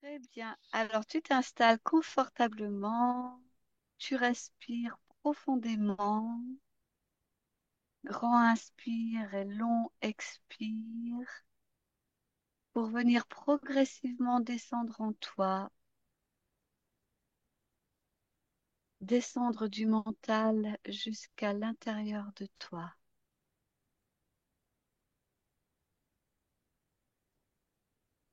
Très bien. Alors, tu t'installes confortablement, tu respires profondément, grand inspire et long expire pour venir progressivement descendre en toi, descendre du mental jusqu'à l'intérieur de toi,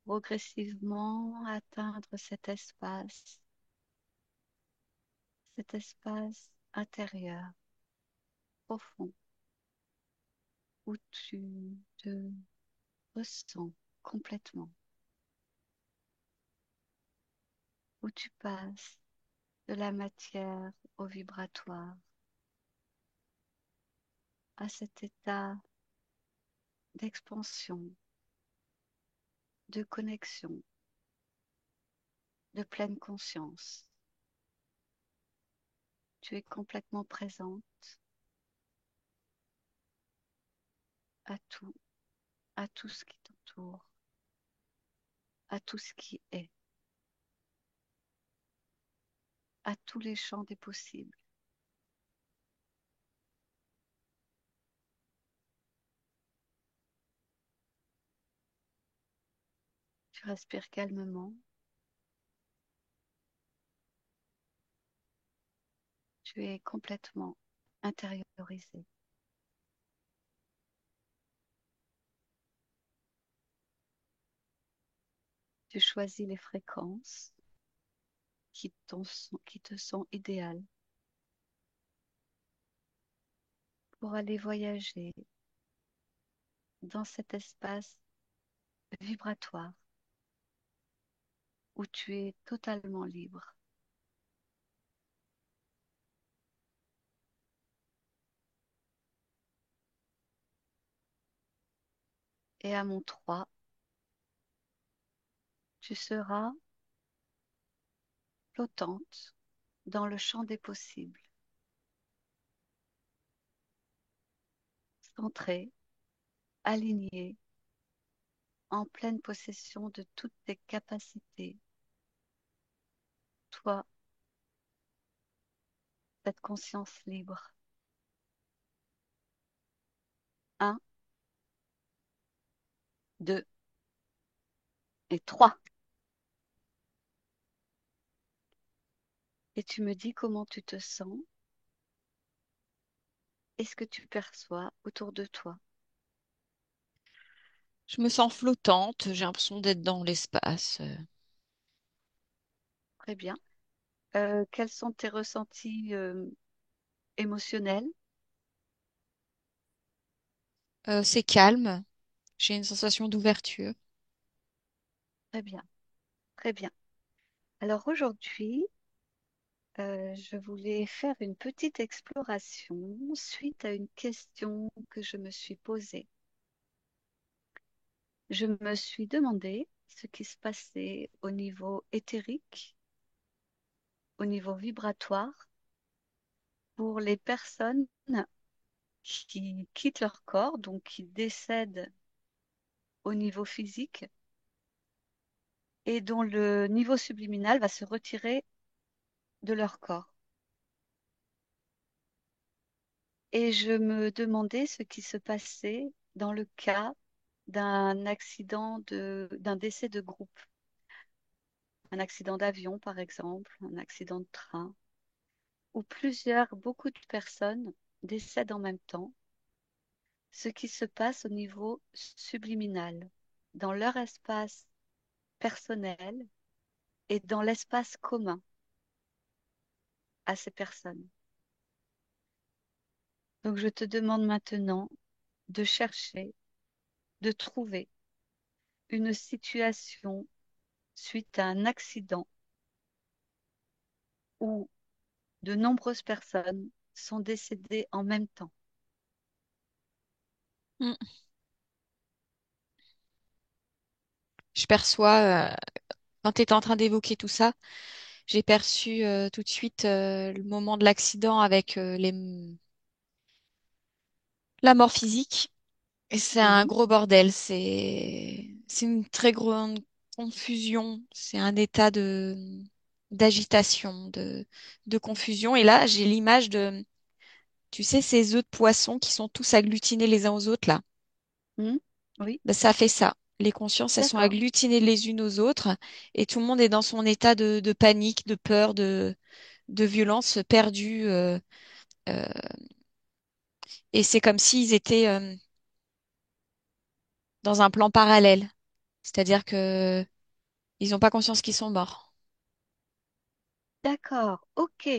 progressivement atteindre cet espace intérieur profond où tu te ressens complètement, où tu passes de la matière au vibratoire, à cet état d'expansion, de connexion, de pleine conscience. Tu es complètement présente à à tout ce qui t'entoure, à tout ce qui est, à tous les champs des possibles. Tu respires calmement, tu es complètement intériorisé. Tu choisis les fréquences qui te sont idéales pour aller voyager dans cet espace vibratoire où tu es totalement libre. Et à mon 3, tu seras flottante dans le champ des possibles, centrée, alignée, en pleine possession de toutes tes capacités. Toi, cette conscience libre. Un, 2 et 3. Et tu me dis comment tu te sens et ce que tu perçois autour de toi. Je me sens flottante, j'ai l'impression d'être dans l'espace. Très bien. Quels sont tes ressentis émotionnels? C'est calme, j'ai une sensation d'ouverture. Très bien, très bien. Alors aujourd'hui, je voulais faire une petite exploration suite à une question que je me suis posée. Je me suis demandé ce qui se passait au niveau éthérique, au niveau vibratoire, pour les personnes qui quittent leur corps, donc qui décèdent au niveau physique et dont le niveau subliminal va se retirer de leur corps. Et je me demandais ce qui se passait dans le cas d'un décès de groupe, un accident d'avion par exemple, un accident de train, où beaucoup de personnes décèdent en même temps, ce qui se passe au niveau subliminal, dans leur espace personnel et dans l'espace commun à ces personnes. Donc je te demande maintenant de chercher, de trouver une situation suite à un accident où de nombreuses personnes sont décédées en même temps. Mm. Je perçois, quand tu étais en train d'évoquer tout ça, j'ai perçu tout de suite le moment de l'accident avec la mort physique. Et c'est un Mhm. gros bordel. C'est une très grande. confusion, c'est un état de d'agitation, de confusion. Et là, j'ai l'image de, tu sais, ces œufs de poisson qui sont tous agglutinés les uns aux autres, là. Hmm. Oui, Ben, ça fait ça. Les consciences, elles sont d'accord, agglutinées les unes aux autres et tout le monde est dans son état de panique, de peur, de violence perdue. Euh, et c'est comme s'ils étaient dans un plan parallèle. C'est-à-dire que ils n'ont pas conscience qu'ils sont morts. d'accord, ok.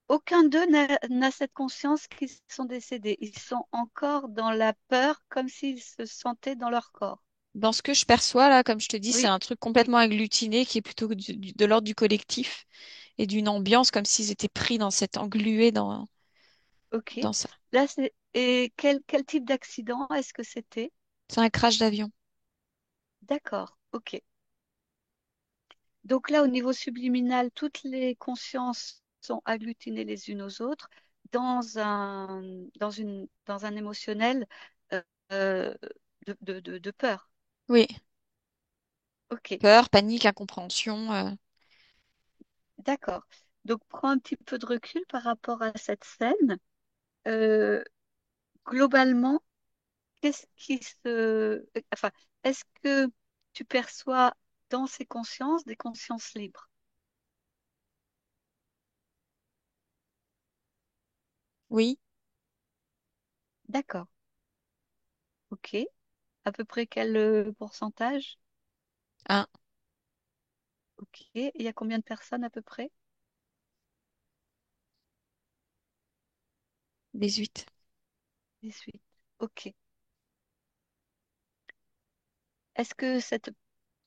Aucun d'eux n'a cette conscience qu'ils sont décédés. Ils sont encore dans la peur comme s'ils se sentaient dans leur corps. Dans ce que je perçois, là, comme je te dis, c'est Oui, un truc oui, complètement agglutiné qui est plutôt que de l'ordre du collectif et d'une ambiance comme s'ils étaient pris dans cette engluée ok. dans ça. Là, c'est... Et quel type d'accident est-ce que c'était? C'est un crash d'avion. D'accord, ok. Donc là, au niveau subliminal, toutes les consciences sont agglutinées les unes aux autres dans un émotionnel euh, euh, de peur. Oui, Ok, peur, panique, incompréhension. d'accord. Donc prends un petit peu de recul par rapport à cette scène. Euh, Globalement, qu'est-ce qui enfin, est-ce que tu perçois dans ces consciences des consciences libres? Oui, D'accord, ok. À peu près quel pourcentage? un, Ok. Et il y a combien de personnes à peu près? 18. 18. Ok. Est-ce que cette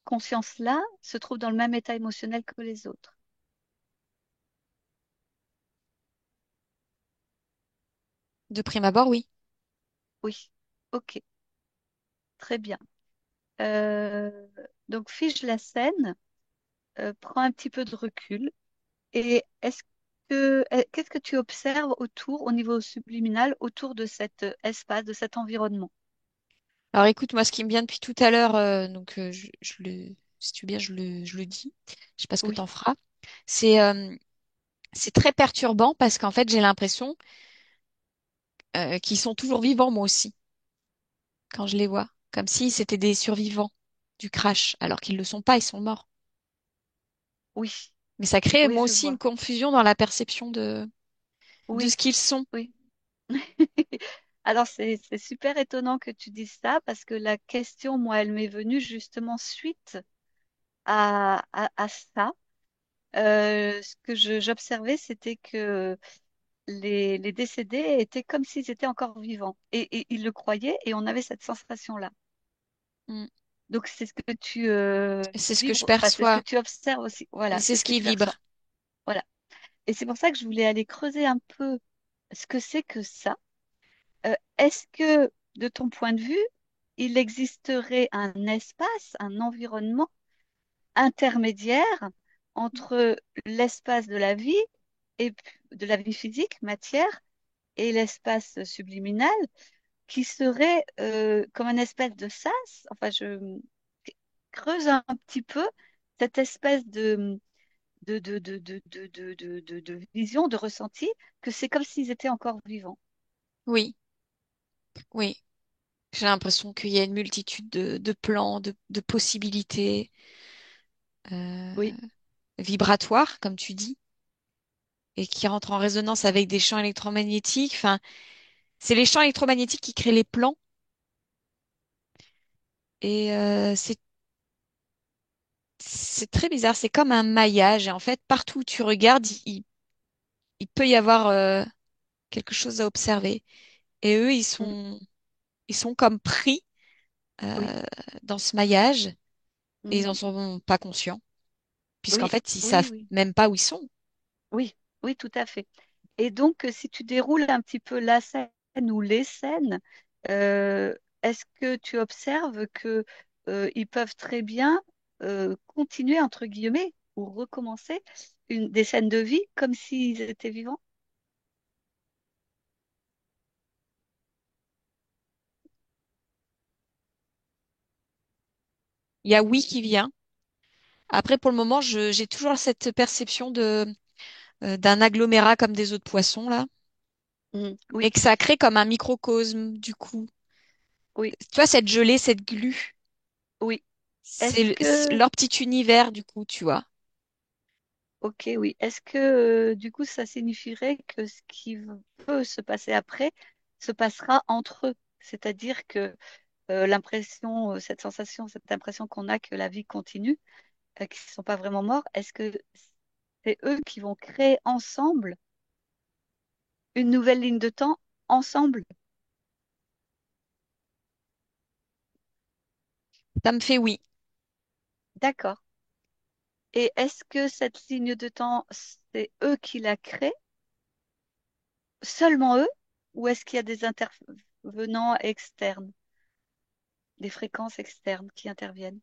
conscience-là se trouve dans le même état émotionnel que les autres? De prime abord, oui. Oui. Ok. Très bien. Euh, donc fige la scène, prends un petit peu de recul. Et qu'est-ce que tu observes autour, au niveau subliminal, autour de cet espace, de cet environnement? Alors écoute, moi, ce qui me vient depuis tout à l'heure, donc si tu veux bien, je le dis. Je sais pas ce que Oui, t'en feras. C'est c'est très perturbant parce qu'en fait, j'ai l'impression qu'ils sont toujours vivants, moi aussi, quand je les vois. Comme si c'était des survivants du crash, alors qu'ils le sont pas, ils sont morts. oui, Mais ça crée, oui, moi je aussi, une vois. confusion dans la perception de ce Oui, qu'ils sont. oui. Alors, c'est super étonnant que tu dises ça parce que la question, moi, elle m'est venue justement suite à ça. Ce que j'observais, c'était que les décédés étaient comme s'ils étaient encore vivants. Et ils le croyaient et on avait cette sensation-là. Mm. Donc, c'est ce que C'est tu ce que je vibres, enfin, c'est ce que perçois tu observes aussi. et Voilà, c'est c'est ce ce que qui tu perçois. vibre. Voilà. Et c'est pour ça que je voulais aller creuser un peu ce que c'est que ça. Est-ce que, de ton point de vue, il existerait un espace, un environnement intermédiaire entre l'espace de la vie de la vie physique, matière, et l'espace subliminal, qui serait comme un espèce de sas? Enfin, je creuse un petit peu cette espèce de vision, de ressenti, que c'est comme s'ils étaient encore vivants. Oui, oui. J'ai l'impression qu'il y a une multitude de plans, de possibilités Oui, vibratoires, comme tu dis, et qui rentrent en résonance avec des champs électromagnétiques. Enfin, c'est les champs électromagnétiques qui créent les plans. Et c'est très bizarre. C'est comme un maillage. Et en fait, partout où tu regardes, il peut y avoir quelque chose à observer. Et eux, mm, ils sont comme pris oui, euh, dans ce maillage et ils mhm, en sont pas conscients, puisqu'en oui, fait, ils oui, savent oui, même pas où ils sont. oui, oui, tout à fait. Et donc, si tu déroules un petit peu la scène ou les scènes, euh, est-ce que tu observes que ils peuvent très bien continuer, entre guillemets, ou recommencer des scènes de vie comme s'ils étaient vivants? Il y a oui qui vient. Après, pour le moment, j'ai toujours cette perception d'un agglomérat comme des autres poissons, là, Oui, mais que ça crée comme un microcosme, du coup. oui, Tu vois, cette gelée, cette glu, oui. c'est Est-ce c'est que, leur petit univers, du coup, tu vois. ok, oui. Est-ce que du coup, ça signifierait que ce qui peut se passer après se passera entre eux? C'est-à-dire que cette sensation, cette impression qu'on a que la vie continue, qu'ils ne sont pas vraiment morts, est-ce que c'est eux qui vont créer ensemble une nouvelle ligne de temps ensemble? Ça me fait oui. D'accord. Et est-ce que cette ligne de temps, c'est eux qui la créent, seulement eux, ou est-ce qu'il y a des intervenants externes, des fréquences externes qui interviennent?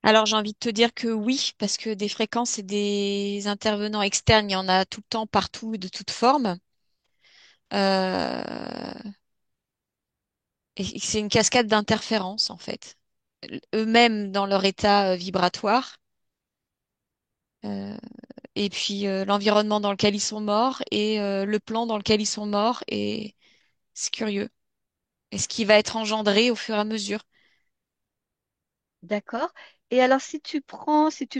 Alors, j'ai envie de te dire que oui, parce que des fréquences et des intervenants externes, il y en a tout le temps, partout, de toute forme. Euh, et c'est une cascade d'interférences, en fait. Eux-mêmes dans leur état vibratoire, euh, et puis l'environnement dans lequel ils sont morts, et le plan dans lequel ils sont morts, et c'est curieux. Et ce qui va être engendré au fur et à mesure. D'accord. Et alors, si tu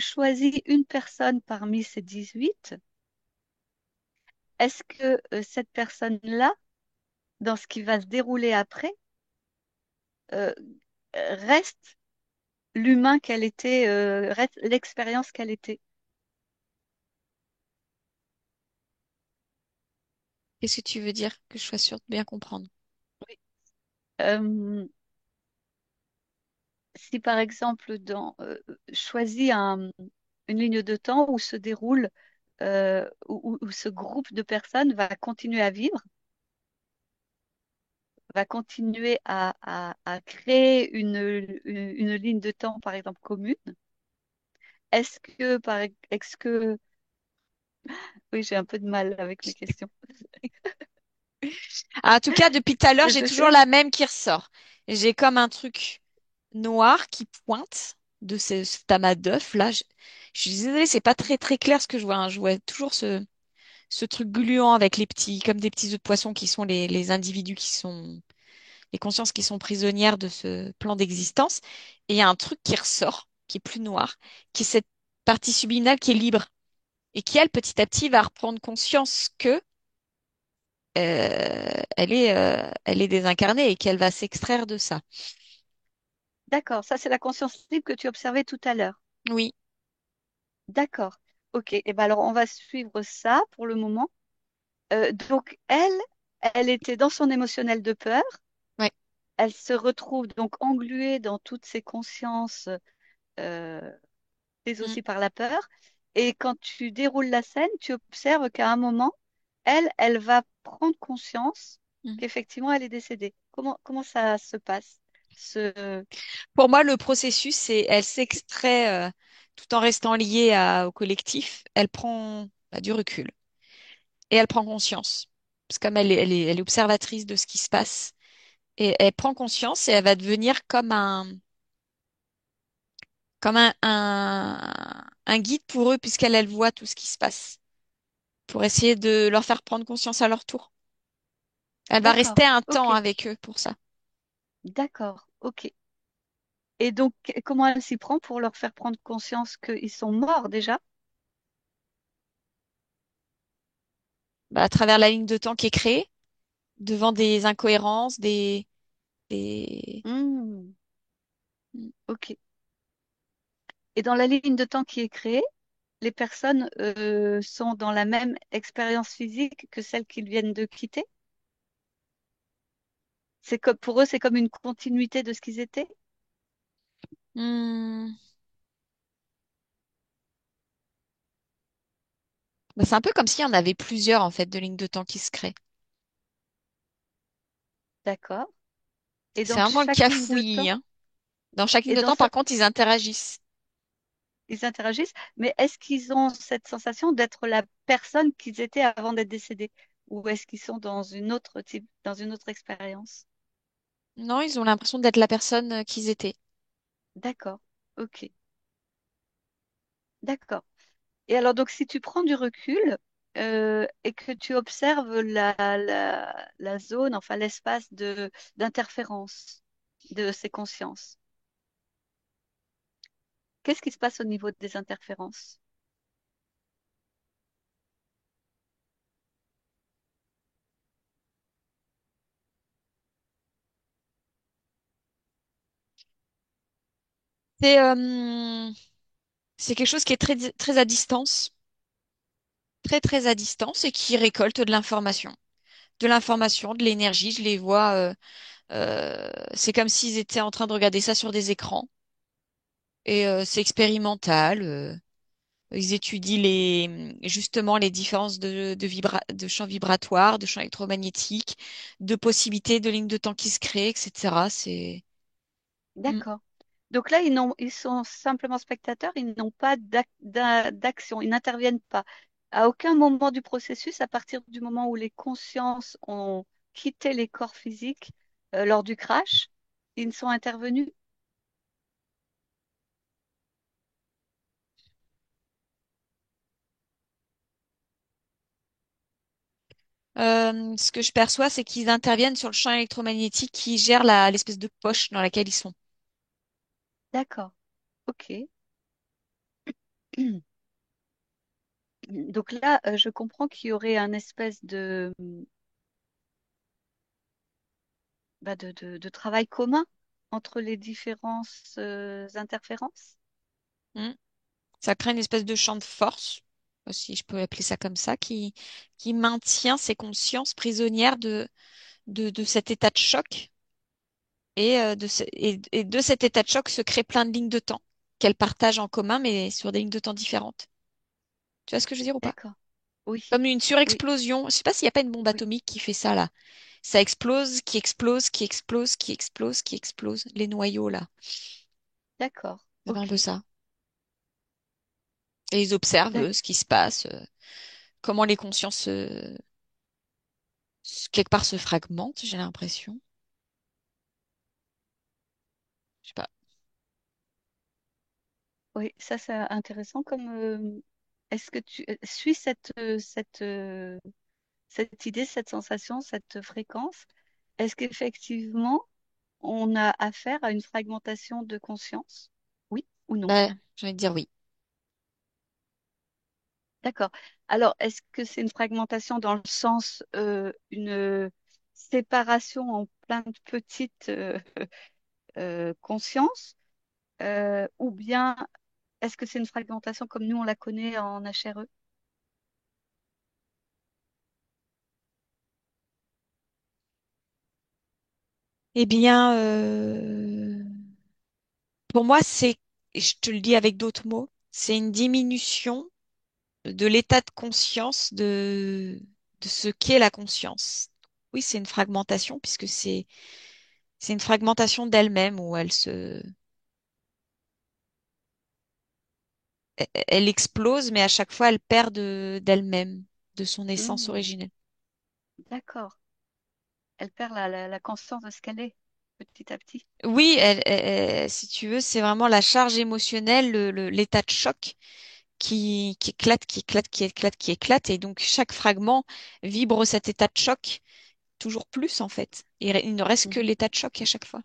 choisis une personne parmi ces 18, est-ce que cette personne-là, dans ce qui va se dérouler après, euh, reste l'humain qu'elle était, reste l'expérience qu'elle était? Qu'est-ce que tu veux dire? Que je sois sûre de bien comprendre. Oui. Euh, Si par exemple, choisis une ligne de temps où se déroule, où ce groupe de personnes va continuer à vivre, va continuer à créer une ligne de temps, par exemple, commune. Est-ce que, oui, j'ai un peu de mal avec mes questions. Ah, en tout cas, depuis tout à l'heure, j'ai Je toujours cherche. la même qui ressort. J'ai comme un truc noir qui pointe de cet amas d'œufs. Là, je suis désolée, c'est pas très très clair ce que je vois, hein. Je vois toujours ce truc gluant avec les petits, comme des petits œufs de poisson qui sont les individus qui sont, les consciences qui sont prisonnières de ce plan d'existence. Et il y a un truc qui ressort, qui est plus noir, qui est cette partie subliminale qui est libre et qui, elle, petit à petit, va reprendre conscience que elle est désincarnée et qu'elle va s'extraire de ça. D'accord, ça c'est la conscience libre que tu observais tout à l'heure. Oui, D'accord. Ok. Et ben alors on va suivre ça pour le moment. Donc elle était dans son émotionnel de peur. ouais. Elle se retrouve donc engluée dans toutes ses consciences, euh, prises Mm, aussi par la peur. Et quand tu déroules la scène, tu observes qu'à un moment, elle va prendre conscience mm. qu'effectivement elle est décédée. Comment ça se passe? Ce... Pour moi, le processus, c'est elle s'extrait tout en restant liée au collectif. Elle prend du recul et elle prend conscience. Parce que comme elle est observatrice de ce qui se passe, et elle prend conscience et elle va devenir comme un guide pour eux, puisqu'elle elle voit tout ce qui se passe, pour essayer de leur faire prendre conscience à leur tour. Elle va D'accord. rester un temps Ok. avec eux pour ça. D'accord. Ok. Et donc, comment elle s'y prend pour leur faire prendre conscience qu'ils sont morts déjà? Bah, à travers la ligne de temps qui est créée, devant des incohérences, des... Hmm, ok. Et dans la ligne de temps qui est créée, les personnes sont dans la même expérience physique que celle qu'ils viennent de quitter? C'est comme, pour eux, c'est comme une continuité de ce qu'ils étaient? Hmm. Bah, c'est un peu comme s'il y en avait plusieurs, en fait, de lignes de temps qui se créent. D'accord. Et C'est donc, vraiment le chaque ligne de cafouillis, temps, hein. Dans chaque ligne et de dans temps, ce, par contre, ils interagissent. ils interagissent, mais est-ce qu'ils ont cette sensation d'être la personne qu'ils étaient avant d'être décédés? Ou est-ce qu'ils sont dans une autre type, dans une autre expérience? Non, ils ont l'impression d'être la personne qu'ils étaient. D'accord. Ok. D'accord. Et alors, donc, si tu prends du recul et que tu observes la zone, enfin l'espace d'interférence de ces consciences, qu'est-ce qui se passe au niveau des interférences? C'est c'est quelque chose qui est très à distance, très à distance et qui récolte de l'information, de l'énergie. Je les vois, c'est comme s'ils étaient en train de regarder ça sur des écrans et c'est expérimental. Ils étudient justement les différences de champs vibratoires, de champs électromagnétiques, de possibilités de lignes de temps qui se créent, etc. Mm. D'accord. Donc là, ils sont simplement spectateurs, ils n'ont pas d'action, ils n'interviennent pas. À aucun moment du processus, à partir du moment où les consciences ont quitté les corps physiques lors du crash, ils ne sont intervenus. Ce que je perçois, c'est qu'ils interviennent sur le champ électromagnétique qui gère l'espèce de poche dans laquelle ils sont. D'accord. OK. Donc là, je comprends qu'il y aurait un espèce de travail commun entre les différentes interférences. Mm. Ça crée une espèce de champ de force, si je peux appeler ça comme ça, qui maintient ces consciences prisonnières de cet état de choc. Et de cet état de choc se créent plein de lignes de temps qu'elles partagent en commun, mais sur des lignes de temps différentes. Tu vois ce que je veux dire ou pas? D'accord. Oui, Comme une oui, surexplosion. Je sais pas s'il n'y a pas une bombe oui. atomique qui fait ça là. Ça explose, qui explose, qui explose, qui explose, qui explose. Les noyaux là. D'accord. C'est un peu OK. ça. Et ils observent D'ac- ce qui se passe, comment les consciences quelque part se fragmentent, j'ai l'impression. Je sais pas. Oui, ça c'est intéressant comme est-ce que tu suis cette idée, cette sensation, cette fréquence? Est-ce qu'effectivement on a affaire à une fragmentation de conscience? Oui ou non? Bah, j'ai envie de dire oui. D'accord. Alors, est-ce que c'est une fragmentation dans le sens une séparation en plein de petites consciences ou bien est-ce que c'est une fragmentation comme nous on la connaît en HRE? Eh bien, pour moi, et je te le dis avec d'autres mots, c'est une diminution de l'état de conscience de ce qu'est la conscience. Oui, c'est une fragmentation puisque c'est une fragmentation d'elle-même où elle explose, mais à chaque fois elle perd d'elle-même, de son essence Hmm, originelle. d'accord. Elle perd la conscience de ce qu'elle est petit à petit. Oui, si tu veux, c'est vraiment la charge émotionnelle, l'état de choc qui éclate, qui éclate, qui éclate, qui éclate. Et donc, chaque fragment vibre cet état de choc toujours plus, en fait. Il ne reste que Mhm. l'état de choc à chaque fois.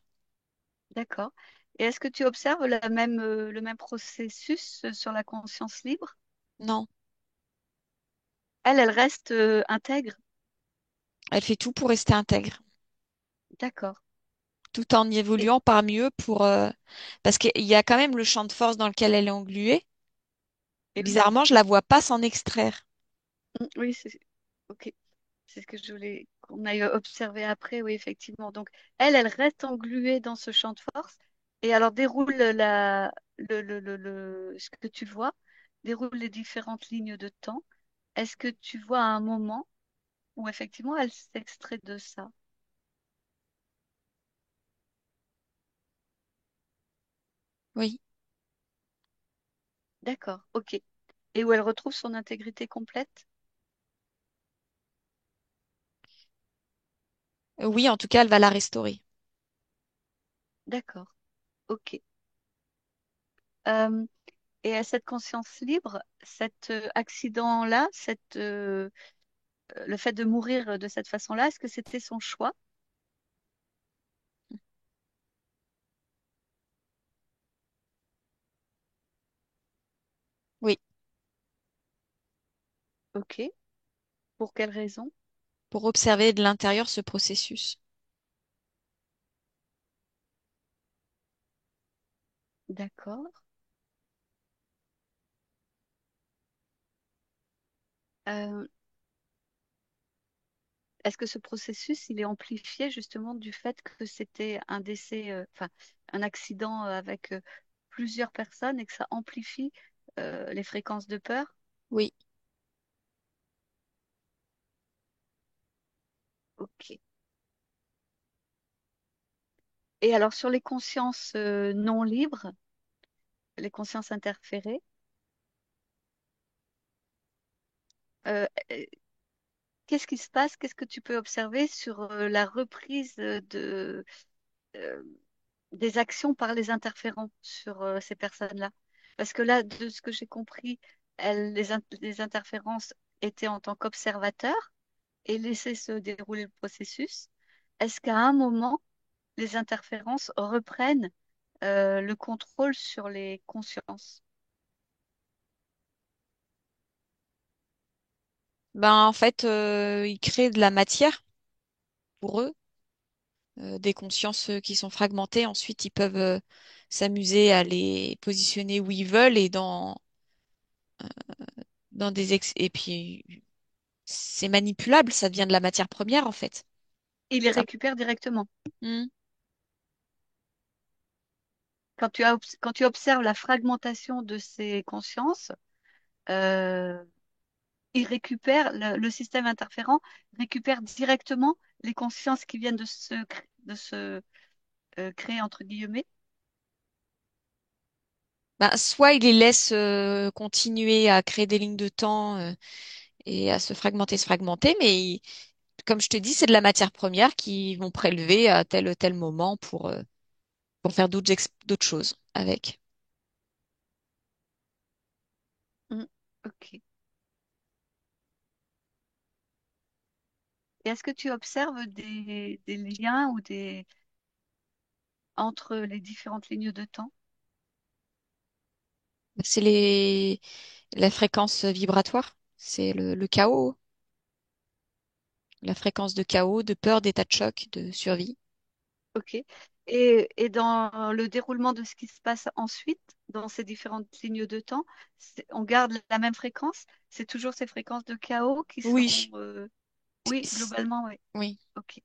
D'accord. Et est-ce que tu observes le même processus sur la conscience libre? Non, Elle, elle reste intègre. elle fait tout pour rester intègre, D'accord. tout en Et évoluant par mieux parce qu'il y a quand même le champ de force dans lequel elle est engluée. Et oui, bizarrement, je la vois pas s'en extraire. oui, ok. C'est ce que je voulais qu'on aille observer après. Oui, effectivement. Donc, elle reste engluée dans ce champ de force. Et alors, déroule ce que tu vois, déroule les différentes lignes de temps. Est-ce que tu vois un moment où effectivement elle s'extrait de ça? Oui. D'accord, ok. Et où elle retrouve son intégrité complète? Oui, en tout cas, elle va la restaurer. D'accord. Ok. Euh, et à cette conscience libre, cet accident-là, le fait de mourir de cette façon-là, est-ce que c'était son choix? Oui, Ok. Pour quelle raison? pour observer de l'intérieur ce processus. D'accord. Euh, Est-ce que ce processus, il est amplifié justement du fait que c'était un décès, enfin, un accident avec plusieurs personnes et que ça amplifie les fréquences de peur? Oui. Ok. Et alors sur les consciences non libres, les consciences interférées, euh, euh, qu'est-ce qui se passe? Qu'est-ce que tu peux observer sur la reprise euh, des actions par les interférents sur ces personnes-là? Parce que là, de ce que j'ai compris, les interférences étaient en tant qu'observateurs et laissaient se dérouler le processus. Est-ce qu'à un moment, les interférences reprennent le contrôle sur les consciences? Ben, en fait, ils créent de la matière pour eux, des consciences qui sont fragmentées. Ensuite, ils peuvent s'amuser à les positionner où ils veulent et dans et puis c'est manipulable, ça devient de la matière première en fait. Ils les Ça- récupèrent directement. Hmm. Quand tu observes la fragmentation de ces consciences, euh, le système interférent récupère directement les consciences qui viennent de se créer, entre guillemets. Ben, soit ils les laissent continuer à créer des lignes de temps et à se fragmenter, mais comme je te dis, c'est de la matière première qu'ils vont prélever à tel ou tel moment pour faire d'autres choses avec. Mm. Ok. Et est-ce que tu observes des liens entre les différentes lignes de temps? C'est la fréquence vibratoire, c'est le chaos, la fréquence de chaos, de peur, d'état de choc, de survie. Ok. Et dans le déroulement de ce qui se passe ensuite, dans ces différentes lignes de temps, on garde la même fréquence? C'est toujours ces fréquences de chaos qui sont... Oui, Oui, c'est- globalement, oui. oui. Ok.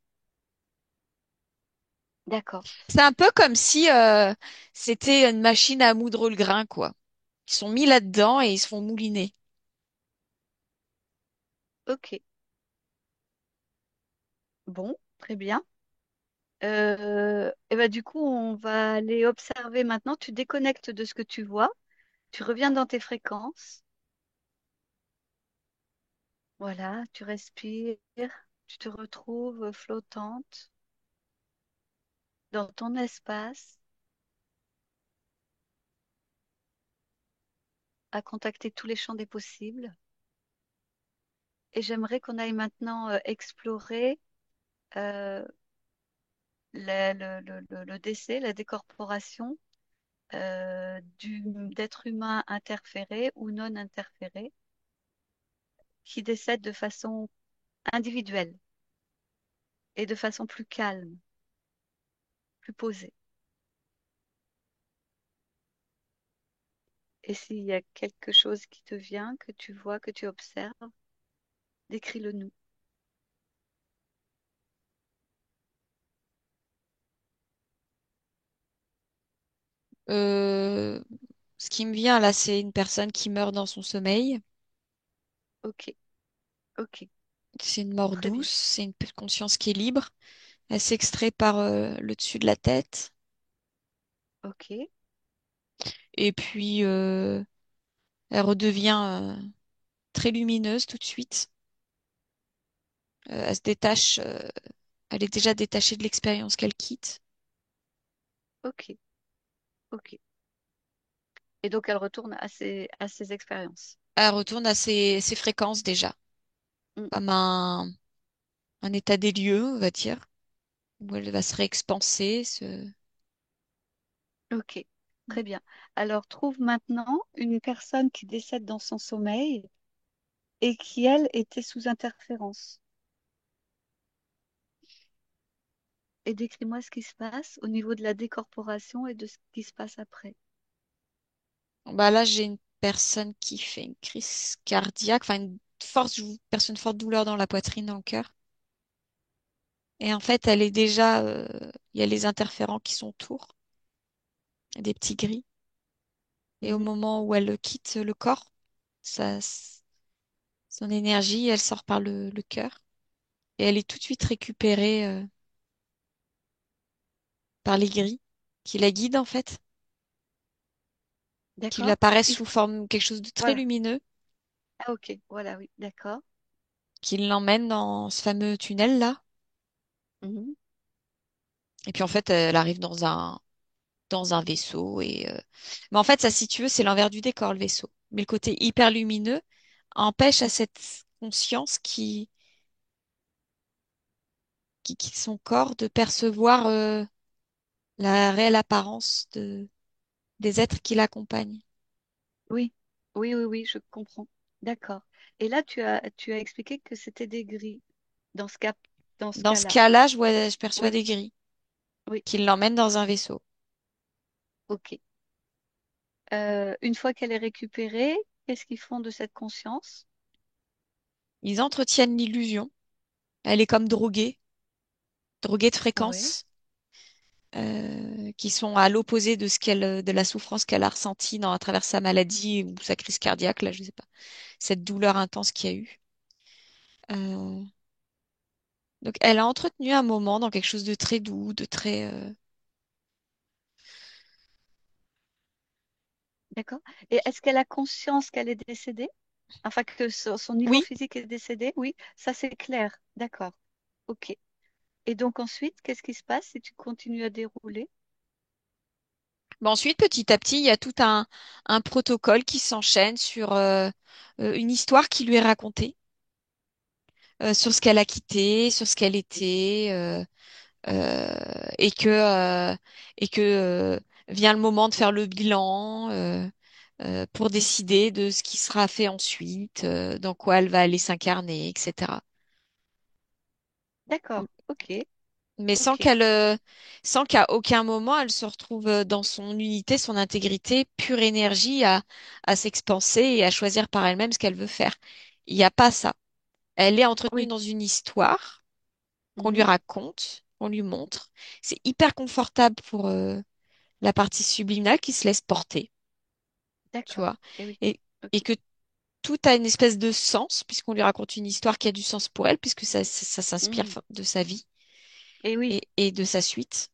D'accord. C'est un peu comme si c'était une machine à moudre le grain, quoi. Ils sont mis là-dedans et ils se font mouliner. Ok. Bon, très bien. Et ben, du coup, on va aller observer maintenant. Tu déconnectes de ce que tu vois. Tu reviens dans tes fréquences. Voilà, tu respires. Tu te retrouves flottante dans ton espace, à contacter tous les champs des possibles. Et j'aimerais qu'on aille maintenant explorer euh, le décès, la décorporation d'êtres humains interférés ou non interférés qui décèdent de façon individuelle et de façon plus calme, plus posée. Et s'il y a quelque chose qui te vient, que tu vois, que tu observes, décris-le nous. Euh, Ce qui me vient là, c'est une personne qui meurt dans son sommeil. Ok, ok, C'est une mort très douce, bien. c'est une conscience qui est libre. Elle s'extrait par le dessus de la tête. Ok, Et puis, elle redevient très lumineuse tout de suite. Elle se détache, elle est déjà détachée de l'expérience qu'elle quitte. Ok, ok. Et donc elle retourne à ses expériences. Elle retourne à ses fréquences déjà, Mm. comme un état des lieux, on va dire, où elle va se réexpanser. Ok, très bien. Alors trouve maintenant une personne qui décède dans son sommeil et qui, elle, était sous interférence. Et décris-moi ce qui se passe au niveau de la décorporation et de ce qui se passe après. Bah là, j'ai une personne qui fait une crise cardiaque, enfin une personne forte douleur dans la poitrine, dans le cœur. Et en fait, elle est déjà, il y a les interférents qui sont autour, des petits gris. Et au Mhm. moment où elle quitte le corps, ça, son énergie, elle sort par le cœur. Et elle est tout de suite récupérée, par les gris, qui la guident en fait, qui lui D'accord? apparaissent Il sous faut- forme quelque chose de très Voilà. lumineux, Ah, ok. Voilà, oui. D'accord. qui l'emmène dans ce fameux tunnel-là. Mhm. Et puis en fait, elle arrive dans un vaisseau. Mais en fait, ça, si tu veux, c'est l'envers du décor, le vaisseau. Mais le côté hyper lumineux empêche à cette conscience qui quitte son corps de percevoir la réelle apparence des êtres qui l'accompagnent. Oui. Oui, oui, oui, je comprends. D'accord. Et là, tu as expliqué que c'était des gris dans ce cas, dans ce Dans ce cas-là. cas-là, je perçois Oui, des gris oui. qui l'emmènent dans un vaisseau. Ok. Une fois qu'elle est récupérée, qu'est-ce qu'ils font de cette conscience? Ils entretiennent l'illusion. Elle est comme droguée de Oui. fréquences qui sont à l'opposé de de la souffrance qu'elle a ressentie à travers sa maladie ou sa crise cardiaque, là, je sais pas, cette douleur intense qu'il y a eu. Euh, donc, elle a entretenu un moment dans quelque chose de très doux, de très, D'accord. Et est-ce qu'elle a conscience qu'elle est décédée? Enfin, que son niveau oui. physique est décédé? Oui, ça c'est clair. D'accord. Ok. Et donc ensuite, qu'est-ce qui se passe si tu continues à dérouler? Mais ensuite, petit à petit, il y a tout un protocole qui s'enchaîne sur une histoire qui lui est racontée, sur ce qu'elle a quitté, sur ce qu'elle était. Euh, et que euh, et que vient le moment de faire le bilan pour décider de ce qui sera fait ensuite, dans quoi elle va aller s'incarner, etc. D'accord. Ok. Mais Ok. sans qu'à aucun moment elle se retrouve dans son unité, son intégrité, pure énergie à s'expanser et à choisir par elle-même ce qu'elle veut faire. Il n'y a pas ça. Elle est entretenue Oui. dans une histoire qu'on lui Mhm. raconte, qu'on lui montre. C'est hyper confortable pour la partie subliminale qui se laisse porter, tu D'accord. vois, Et oui. et, et Ok. que tout a une espèce de sens, puisqu'on lui raconte une histoire qui a du sens pour elle, puisque ça s'inspire Mhm. de sa vie Et oui. et de sa suite.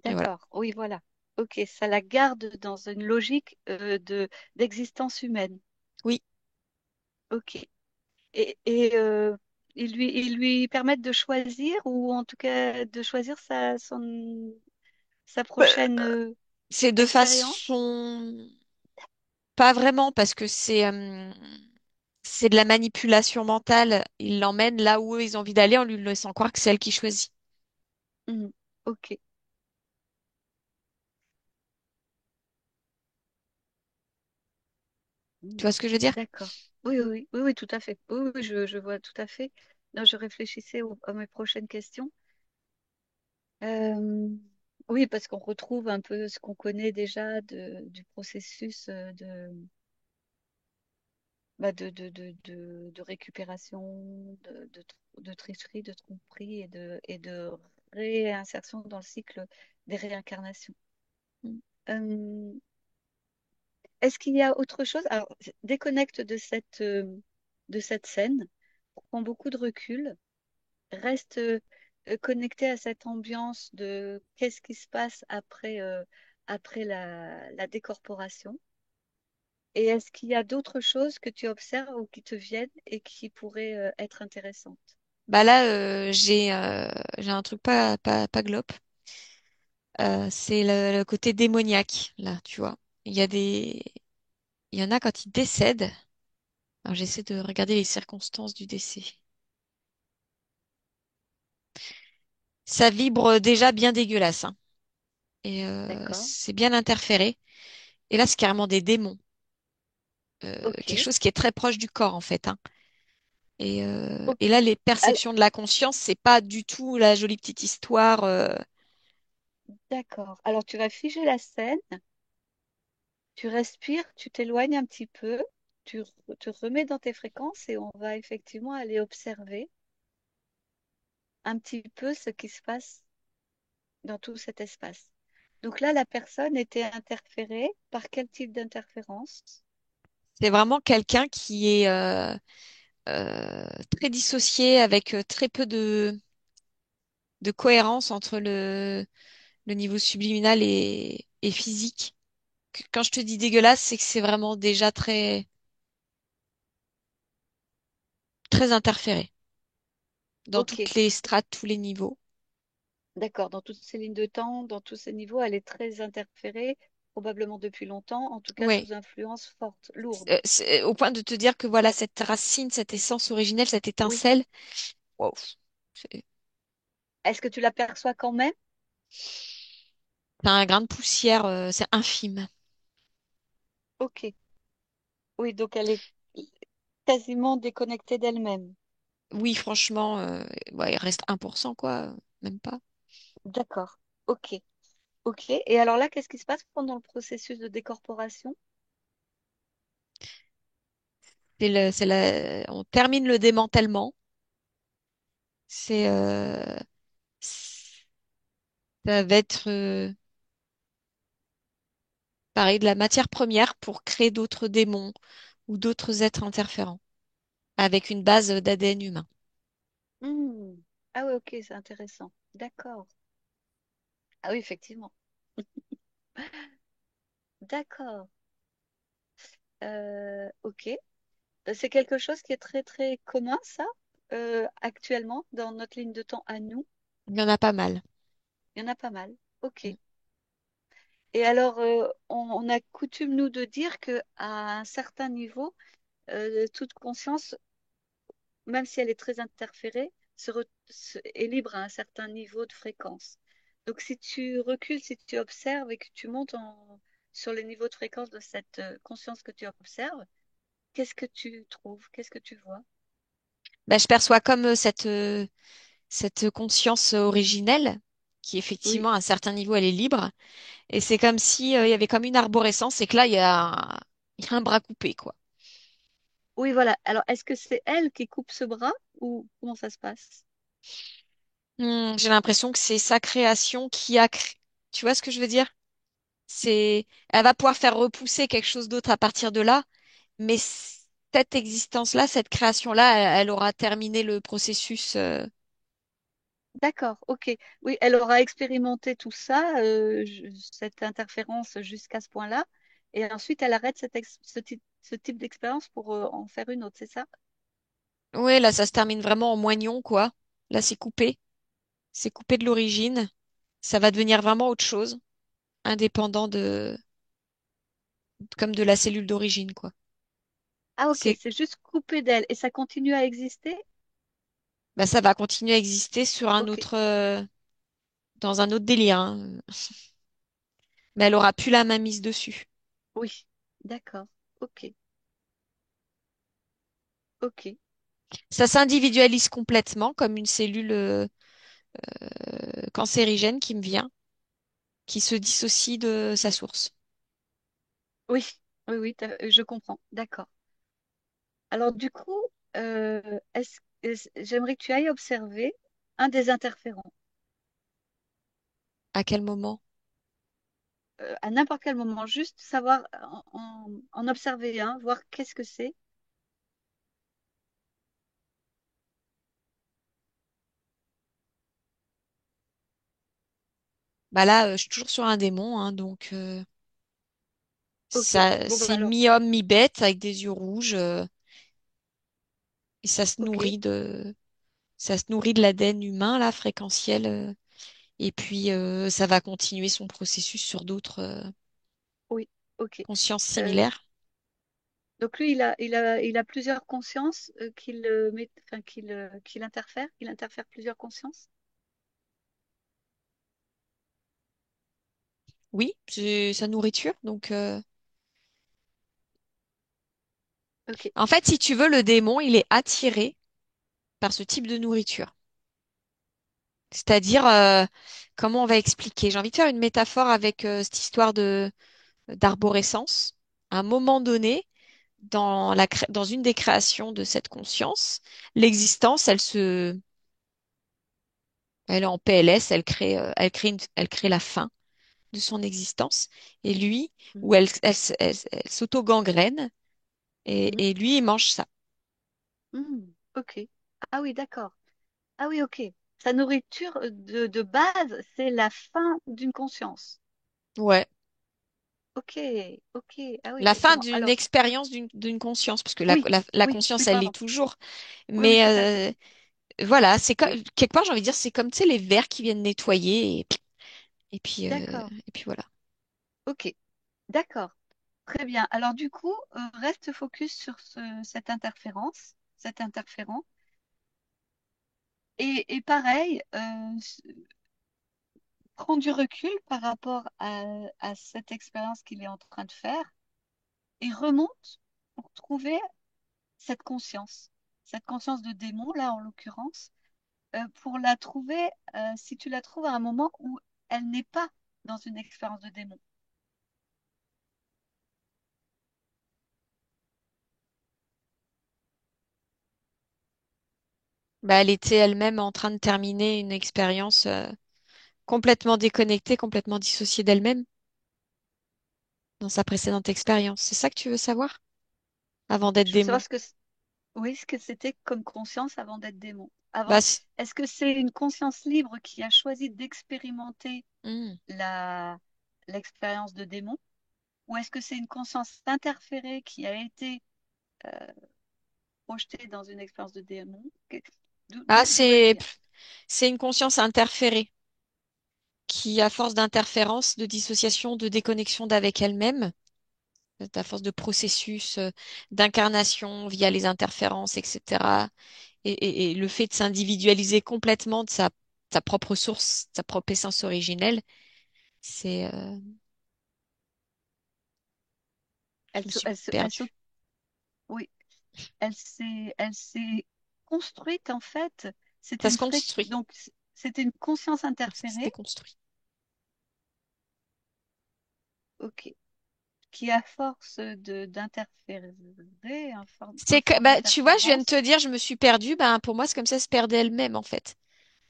Et voilà. D'accord. Oui, voilà. Ok. Ça la garde dans une logique d'existence humaine. Oui. Ok. Et ils lui permettent de choisir, ou en tout cas de choisir sa prochaine C'est de expérience? façon... Pas vraiment, parce que c'est de la manipulation mentale. Ils l'emmènent là où eux, ils ont envie d'aller en lui laissant croire que c'est elle qui choisit. Mhm. Ok. Tu Mhm. vois ce que je veux dire? D'accord. Oui, oui, oui, oui, oui, tout à fait. Oui, oui, je vois tout à fait. Non, je réfléchissais à mes prochaines questions. Euh, oui, parce qu'on retrouve un peu ce qu'on connaît déjà du processus de récupération, de tricherie, de tromperie et de réinsertion dans le cycle des réincarnations. Mm. Euh, Est-ce qu'il y a autre chose? Alors, déconnecte de cette scène, prends beaucoup de recul, reste connecté à cette ambiance de qu'est-ce qui se passe après, après la décorporation. Et est-ce qu'il y a d'autres choses que tu observes ou qui te viennent et qui pourraient être intéressantes? Bah là, j'ai un truc pas glop. C'est le côté démoniaque, là, tu vois. Il y a des, il y en a quand ils décèdent. Alors, j'essaie de regarder les circonstances du décès. Ça vibre déjà bien dégueulasse, hein. Et D'accord. c'est bien interféré. Et là, c'est carrément des démons. Quelque Ok. chose qui est très proche du corps, en fait, hein. Et Ok. là, les Al- perceptions de la conscience, c'est pas du tout la jolie petite histoire. D'accord. Alors, tu vas figer la scène, tu respires, tu t'éloignes un petit peu, te remets dans tes fréquences et on va effectivement aller observer un petit peu ce qui se passe dans tout cet espace. Donc là, la personne était interférée par quel type d'interférence? C'est vraiment quelqu'un qui est très dissocié, avec très peu de cohérence entre le niveau subliminal et physique. Quand je te dis dégueulasse, c'est que c'est vraiment déjà très, très interféré dans Ok, toutes les strates, tous les niveaux. d'accord. Dans toutes ces lignes de temps, dans tous ces niveaux, elle est très interférée, probablement depuis longtemps, en tout cas Oui. sous influence forte, lourde. C'est au point de te dire que voilà, cette racine, cette essence originelle, cette Oui. étincelle, wow, c'est Est-ce que tu l'aperçois quand même? c'est un grain de poussière, c'est infime. Ok. Oui, donc elle est quasiment déconnectée d'elle-même. Oui, franchement, ouais, il reste 1%, quoi, même pas. D'accord. Ok. Ok. Et alors là, qu'est-ce qui se passe pendant le processus de décorporation? On termine le démantèlement. C'est, ça va être pareil de la matière première pour créer d'autres démons ou d'autres êtres interférents avec une base d'ADN humain. Hmm. Ah oui, ok, c'est intéressant. D'accord. Ah oui, effectivement. D'accord. Ok. C'est quelque chose qui est très très commun, ça, actuellement, dans notre ligne de temps à nous. Il y en a pas mal. Il y en a pas mal. Ok. Mm. Et alors, on a coutume, nous, de dire que à un certain niveau, toute conscience, même si elle est très interférée, est libre à un certain niveau de fréquence. Donc, si tu recules, si tu observes et que tu montes sur les niveaux de fréquence de cette conscience que tu observes, qu'est-ce que tu trouves? Qu'est-ce que tu vois? Ben, je perçois comme cette conscience originelle qui Oui. effectivement à un certain niveau elle est libre et c'est comme si il y avait comme une arborescence et que là il y a un bras coupé quoi. Oui, voilà. Alors, est-ce que c'est elle qui coupe ce bras ou comment ça se passe? J'ai l'impression que c'est sa création tu vois ce que je veux dire? C'est Elle va pouvoir faire repousser quelque chose d'autre à partir de là, mais cette existence-là, cette création-là, elle aura terminé le processus. D'accord, ok. Oui, elle aura expérimenté tout ça, cette interférence jusqu'à ce point-là, et ensuite elle arrête ce type d'expérience pour en faire une autre, c'est ça? Ouais, là ça se termine vraiment en moignon quoi. Là c'est coupé de l'origine. Ça va devenir vraiment autre chose, indépendant comme de la cellule d'origine, quoi. Ah, ok, C'est, c'est juste coupé d'elle, et ça continue à exister? Bah, ça va continuer à exister sur un Ok, autre, dans un autre délire, hein. Mais elle aura plus la main mise dessus. oui, d'accord, ok, ok, Ça s'individualise complètement comme une cellule cancérigène qui me vient, qui se dissocie de sa source. oui, oui, oui, je comprends, d'accord. Alors du coup, j'aimerais que tu ailles observer un des interférents. À quel moment? À n'importe quel moment, juste savoir en observer un, voir qu'est-ce que c'est. Bah là, je suis toujours sur un démon, hein, donc Ok, ça, bon ben c'est alors, mi-homme, mi-bête avec des yeux rouges, et ok, ça se nourrit de l'ADN humain là, fréquentiel. Et puis, ça va continuer son processus sur d'autres Oui, ok. consciences Euh, similaires. donc lui, il a plusieurs consciences qu'il interfère. Il interfère plusieurs consciences. Oui, c'est sa nourriture. Donc, Ok. en fait, si tu veux, le démon, il est attiré par ce type de nourriture. C'est-à-dire, comment on va expliquer? J'ai envie de faire une métaphore avec cette histoire de d'arborescence. À un moment donné, dans une des créations de cette conscience, l'existence, elle est en PLS, elle crée la fin de son existence. Et lui, Mhm, où elle s'auto-gangrène, mhm, et lui, il mange ça. mhm. Ok. Ah oui, d'accord. Ah oui, ok. Sa nourriture de base, c'est la fin d'une conscience. Ouais. Ok, ok. Ah oui, La fin effectivement. d'une Alors, expérience d'une conscience, parce que oui, la oui, oui, conscience, elle l'est pardon. toujours. Oui, oui, Mais tout à fait. voilà, c'est comme, Oui, quelque part, j'ai envie de dire, c'est comme, tu sais, les vers qui viennent nettoyer, d'accord. et puis voilà. Ok, d'accord. Très bien. Alors, du coup, reste focus sur cette interférence, cet interférent. Et pareil, prends du recul par rapport à cette expérience qu'il est en train de faire et remonte pour trouver cette conscience de démon, là en l'occurrence, pour la trouver, si tu la trouves à un moment où elle n'est pas dans une expérience de démon. Bah, elle était elle-même en train de terminer une expérience complètement déconnectée, complètement dissociée d'elle-même dans sa précédente expérience. C'est ça que tu veux savoir? Avant d'être Je veux savoir démon. oui, ce que c'était comme conscience avant d'être démon. Bah, Avant, est-ce que c'est une conscience libre qui a choisi d'expérimenter hmm. la, l'expérience de démon, ou est-ce que c'est une conscience interférée qui a été projetée dans une expérience de démon? Ah, D'où elle vient? c'est une conscience interférée qui, à force d'interférence, de dissociation, de déconnexion d'avec elle-même, à force de processus, d'incarnation via les interférences, etc. Et le fait de s'individualiser complètement de sa propre source, sa propre essence originelle, c'est, je me suis Elle perdue. oui, elle s'est construite en fait. Ça se construit. Donc c'était une conscience Ça se interférée, déconstruit. ok, qui à force de d'interférer, à C'est que, force bah, tu vois, je viens de d'interférence, te dire, je me suis perdue. Ben, pour moi, c'est comme ça, elle se perdait elle-même, en fait,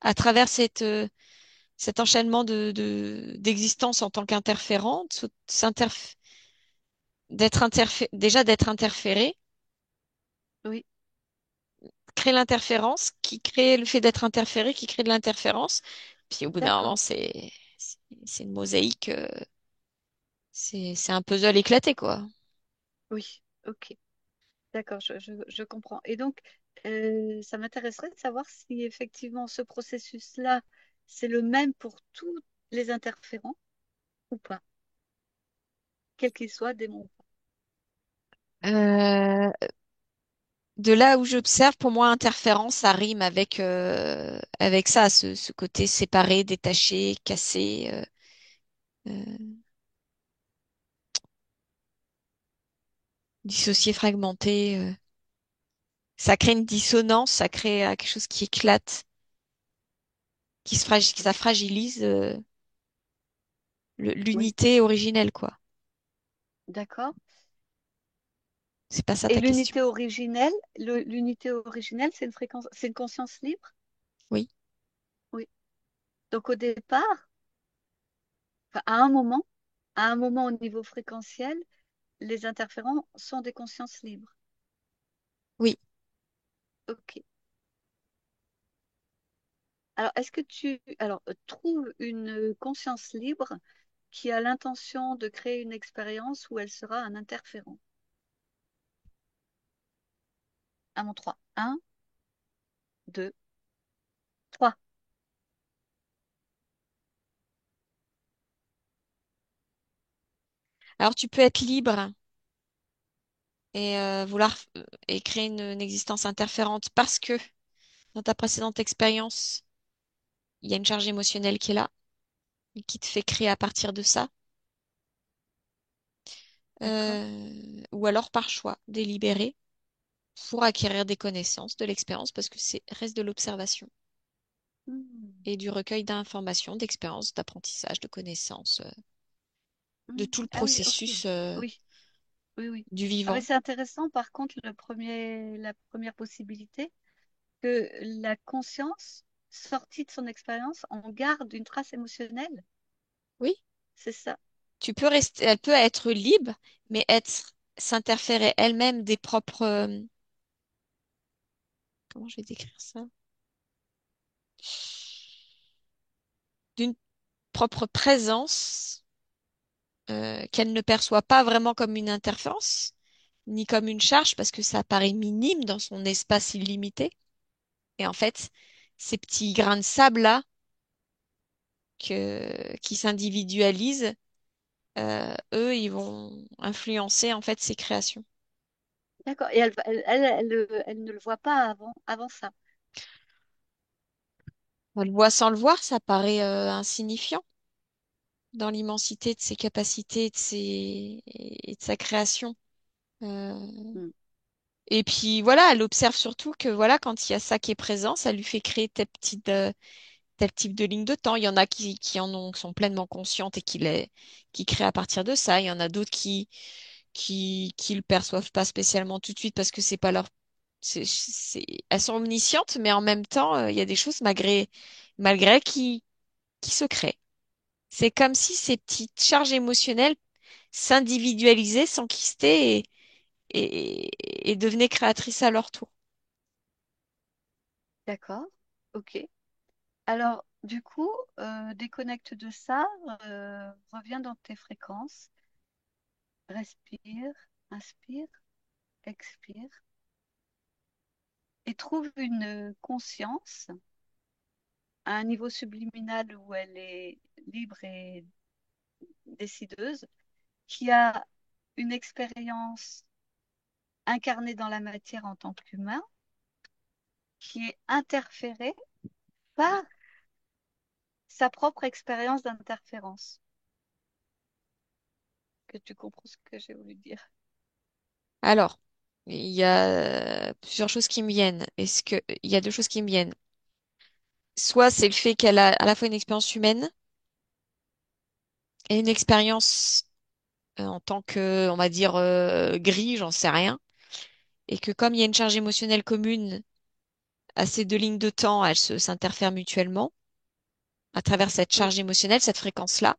à travers cet enchaînement d'existence en tant qu'interférente, déjà d'être interférée, oui, crée l'interférence, qui crée le fait d'être interféré, qui crée de l'interférence. Puis au bout d'un moment, d'accord, c'est une mosaïque, c'est un puzzle éclaté, quoi. oui, ok, d'accord, je comprends. Et donc, ça m'intéresserait de savoir si effectivement ce processus-là, c'est le même pour tous les interférents ou pas, quels qu'ils soient, démons ou pas. Euh, de là où j'observe, pour moi, interférence, ça rime avec ça, ce côté séparé, détaché, cassé, euh, dissocié, fragmenté. Ça crée une dissonance, ça crée quelque chose qui éclate, ça fragilise Oui, l'unité originelle, quoi. d'accord. C'est pas ça Et ta question. l'unité originelle, c'est une fréquence, c'est une conscience libre? Oui, Oui. Donc au départ, enfin, à un moment au niveau fréquentiel, les interférents sont des consciences libres. oui. Ok. Alors, trouve une conscience libre qui a l'intention de créer une expérience où elle sera un interférent. À mon 3. 1, 2, 3. Alors tu peux être libre et vouloir et créer une existence interférente parce que dans ta précédente expérience, il y a une charge émotionnelle qui est là et qui te fait créer à partir de ça. D'accord. Ou alors par choix délibéré pour acquérir des connaissances, de l'expérience, parce que c'est reste de l'observation Hmm. et du recueil d'informations, d'expériences, d'apprentissage, de connaissances, de tout le Ah oui, ok. processus Oui, oui, oui. du Ah mais vivant. c'est intéressant, par contre, la première possibilité, que la conscience, sortie de son expérience, en garde une trace émotionnelle. Oui, C'est ça. tu peux rester, elle peut être libre, mais être s'interférer elle-même des propres, comment je vais décrire ça? D'une propre présence qu'elle ne perçoit pas vraiment comme une interférence, ni comme une charge, parce que ça paraît minime dans son espace illimité. Et en fait, ces petits grains de sable-là qui s'individualisent, eux, ils vont influencer en fait ses créations. D'accord. Et elle ne le voit pas avant ça. On le voit sans le voir, ça paraît insignifiant dans l'immensité de ses capacités et de sa création. Euh, Hmm. et puis voilà, elle observe surtout que voilà, quand il y a ça qui est présent, ça lui fait créer tel type de ligne de temps. Il y en a qui en ont, qui sont pleinement conscientes et qui créent à partir de ça. Il y en a d'autres qui le perçoivent pas spécialement tout de suite parce que c'est pas leur, elles sont omniscientes, mais en même temps, il y a des choses malgré elles qui se créent. C'est comme si ces petites charges émotionnelles s'individualisaient, s'enquistaient et devenaient créatrices à leur tour. D'accord. Ok. Alors, du coup, déconnecte de ça, reviens dans tes fréquences, respire, inspire, expire, et trouve une conscience à un niveau subliminal où elle est libre et décideuse, qui a une expérience incarnée dans la matière en tant qu'humain, qui est interférée par sa propre expérience d'interférence. Que tu comprends ce que j'ai voulu dire. Alors, il y a plusieurs choses qui me viennent. Il y a deux choses qui me viennent. Soit c'est le fait qu'elle a à la fois une expérience humaine et une expérience en tant que, on va dire, gris, j'en sais rien. Et que comme il y a une charge émotionnelle commune à ces deux lignes de temps, s'interfèrent mutuellement à travers cette Oui, charge émotionnelle, cette fréquence-là.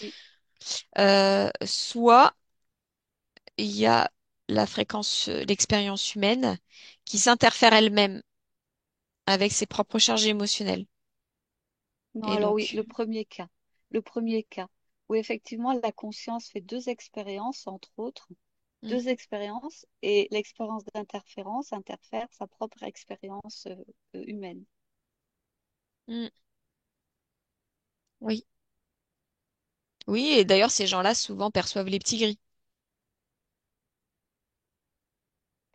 oui. Soit il y a la fréquence, l'expérience humaine qui s'interfère elle-même avec ses propres charges émotionnelles. Non, Et alors oui, donc, le premier cas, où effectivement la conscience fait deux expériences, entre autres, mm, deux expériences, et l'expérience d'interférence interfère sa propre expérience humaine. mm, oui. Oui, et d'ailleurs, ces gens-là souvent perçoivent les petits gris.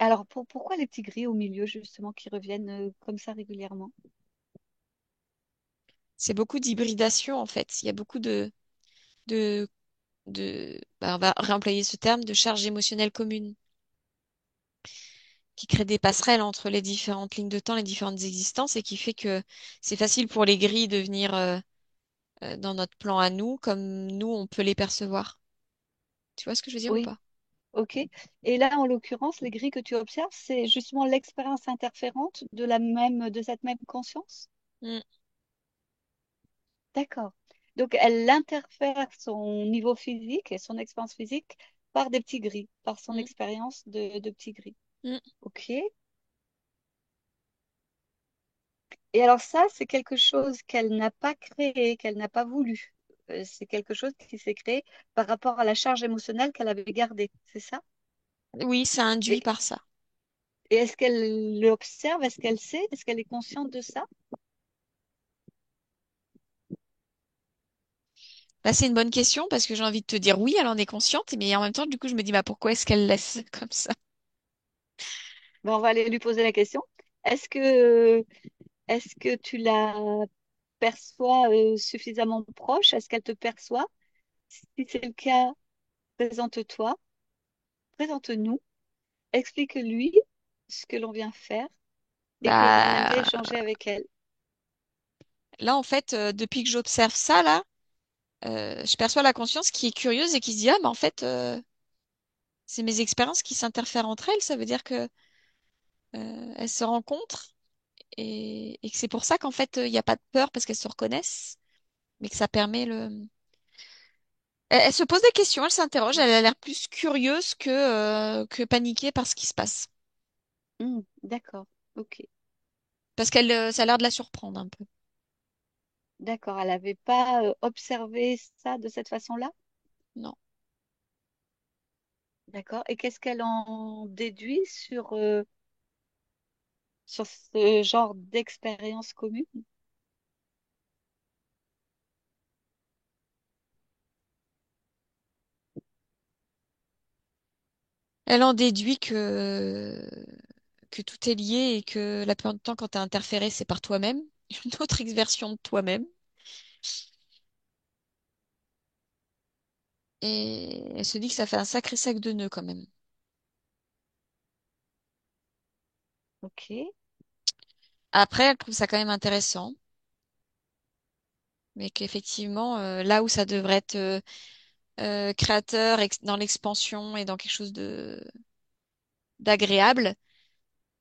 Alors pourquoi les petits gris au milieu, justement, qui reviennent comme ça régulièrement? C'est beaucoup d'hybridation, en fait. Il y a beaucoup de, on va réemployer ce terme, de charges émotionnelles communes qui crée des passerelles entre les différentes lignes de temps, les différentes existences et qui fait que c'est facile pour les grilles de venir dans notre plan à nous comme nous, on peut les percevoir. Tu vois ce que je veux dire ou Oui, pas? ok. Et là, en l'occurrence, les grilles que tu observes, c'est justement l'expérience interférente de cette même conscience? Mm, D'accord. Donc, elle interfère son niveau physique et son expérience physique par des petits gris, par son mm, expérience de petits gris. mm. OK. Et alors ça, c'est quelque chose qu'elle n'a pas créé, qu'elle n'a pas voulu. C'est quelque chose qui s'est créé par rapport à la charge émotionnelle qu'elle avait gardée, c'est ça? Oui, ça induit Et, par ça. et est-ce qu'elle l'observe? Est-ce qu'elle sait? Est-ce qu'elle est consciente de ça? Là, c'est une bonne question parce que j'ai envie de te dire oui, elle en est consciente, mais en même temps, du coup, je me dis, bah, pourquoi est-ce qu'elle laisse comme ça? Ben, on va aller lui poser la question. Est-ce que, est-ce que tu la perçois suffisamment proche? Est-ce qu'elle te perçoit? Si c'est le cas, présente-toi, présente-nous, explique-lui ce que l'on vient faire et que l'on aimerait Bah, échanger avec elle. là, en fait, depuis que j'observe ça, là, je perçois la conscience qui est curieuse et qui se dit, ah, mais en fait, c'est mes expériences qui s'interfèrent entre elles. Ça veut dire que elles se rencontrent et que c'est pour ça qu'en fait, il n'y a pas de peur parce qu'elles se reconnaissent, mais que ça permet le. Elle se pose des questions, elle s'interroge, elle a l'air plus curieuse que paniquée par ce qui se passe. D'accord, ok. Parce qu'elle, ça a l'air de la surprendre un peu. D'accord, elle n'avait pas observé ça de cette façon-là? Non. D'accord. Et qu'est-ce qu'elle en déduit sur ce genre d'expérience commune? Elle en déduit que tout est lié et que la plupart du temps, quand tu as interféré, c'est par toi-même, une autre version de toi-même. Et elle se dit que ça fait un sacré sac de nœuds quand même. Ok. Après, elle trouve ça quand même intéressant, mais qu'effectivement, là où ça devrait être créateur dans l'expansion et dans quelque chose de d'agréable,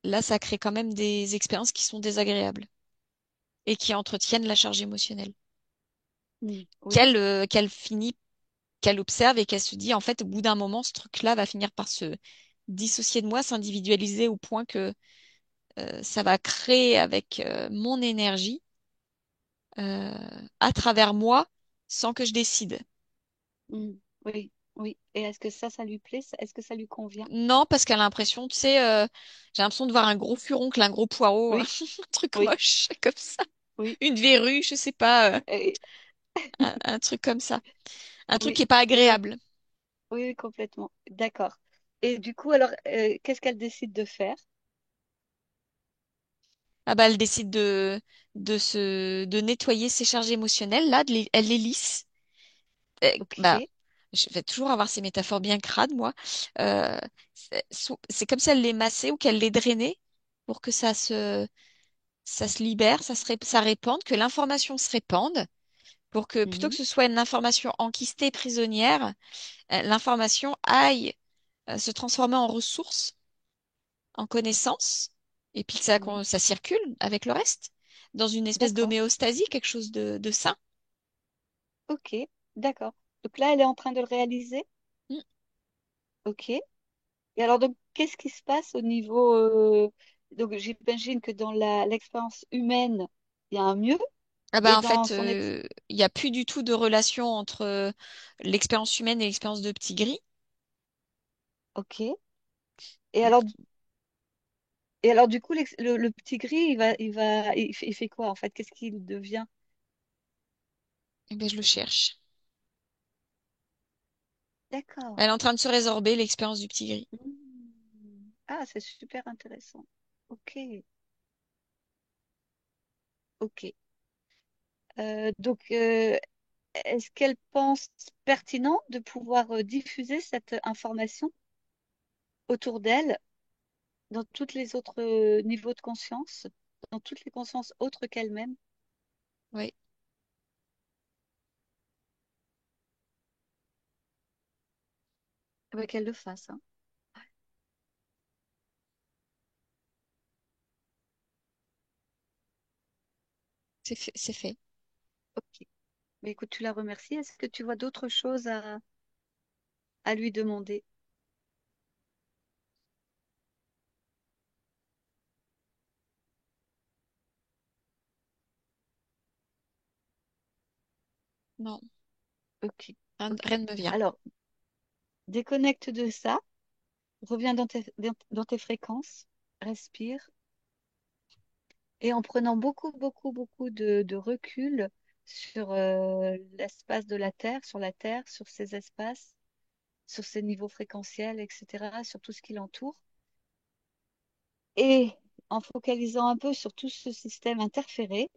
là, ça crée quand même des expériences qui sont désagréables et qui entretiennent la charge émotionnelle. Oui. Qu'elle finit, qu'elle observe et qu'elle se dit, en fait, au bout d'un moment, ce truc-là va finir par se dissocier de moi, s'individualiser au point que ça va créer avec mon énergie à travers moi sans que je décide. Mm. Oui. Oui. Et est-ce que ça lui plaît? Est-ce que ça lui convient? Non, parce qu'elle a l'impression, tu sais, j'ai l'impression de voir un gros furoncle, un gros poireau, un Oui. truc Oui. moche comme ça, Oui. une verrue, je sais pas, Et- un truc comme ça, un truc qui oui. est pas Et donc, agréable. oui, oui, complètement. D'accord. Et du coup, alors, qu'est-ce qu'elle décide de faire? Ah bah, elle décide de nettoyer ses charges émotionnelles, là, elle les lisse. Bah, Ok. je vais toujours avoir ces métaphores bien crades, moi. Euh, c'est comme si elle les massait ou qu'elle les drainait pour que ça se libère, ça répande, que l'information se répande, pour que plutôt que Mhm. ce soit une information enquistée, prisonnière, l'information aille se transformer en ressource, en connaissance, et puis que Oui. ça circule avec le reste, dans une espèce D'accord. d'homéostasie, quelque chose de sain. Ok. D'accord. Donc là, elle est en train de le réaliser. Mm. Ok. Et alors, donc, qu'est-ce qui se passe au niveau... donc, j'imagine que dans l'expérience humaine, il y a un mieux. Ah bah Et en dans fait, son... il n'y a plus du tout de relation entre l'expérience humaine et l'expérience de petit gris. Ok. Et alors, du coup, le petit gris, il fait quoi, en fait? Qu'est-ce qu'il devient? Eh ben, je le cherche. D'accord. Elle est en train de se résorber, l'expérience du petit gris. Ah, c'est super intéressant. Ok. Ok. Donc, est-ce qu'elle pense pertinent de pouvoir diffuser cette information autour d'elle dans toutes les autres niveaux de conscience, dans toutes les consciences autres qu'elle-même? Oui, Qu'elle le fasse, hein. c'est fait, c'est fait. Ok. Mais écoute, tu la remercies. Est-ce que tu vois d'autres choses à lui demander? Non, Ok. Ok. rien ne me vient. Alors, déconnecte de ça, reviens dans tes fréquences, respire, et en prenant beaucoup, beaucoup, beaucoup de recul sur l'espace de la Terre, sur la Terre, sur ces espaces, sur ces niveaux fréquentiels, etc., sur tout ce qui l'entoure. Et en focalisant un peu sur tout ce système interféré,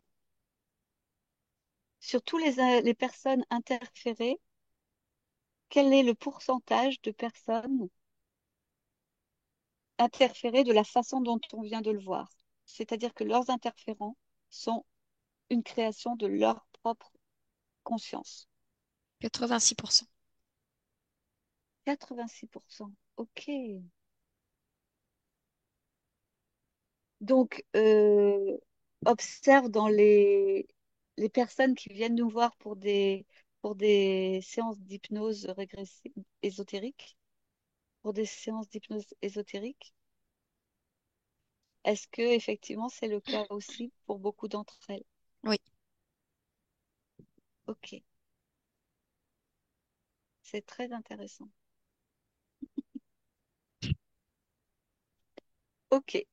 sur tous les personnes interférées, quel est le pourcentage de personnes interférées de la façon dont on vient de le voir? C'est-à-dire que leurs interférents sont une création de leur propre conscience. 86%. 86%. OK. Donc, observe dans les personnes qui viennent nous voir pour des séances d'hypnose régressive ésotérique, pour des séances d'hypnose ésotérique. Est-ce que effectivement c'est le cas aussi pour beaucoup d'entre elles? Oui. Ok, c'est très intéressant. Ok.